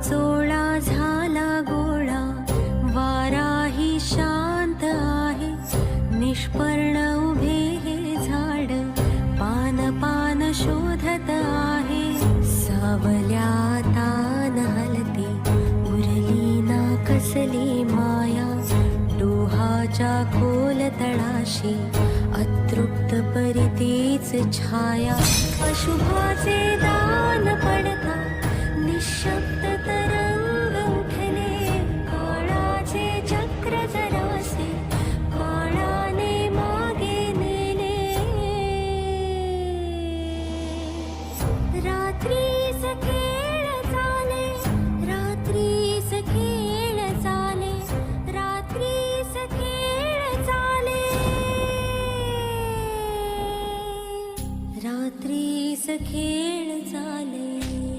पाचोळा झाला गोळा, वाराही शांत आहे. निष्पर्ण उभे हे झाड, पान पान शोधत आहे. सावल्या तान हलती, उरली ना कसली माया. डोहाच्या खोल तळाशी अतृप्त परितेच छाया. अशुभाचे दान पडते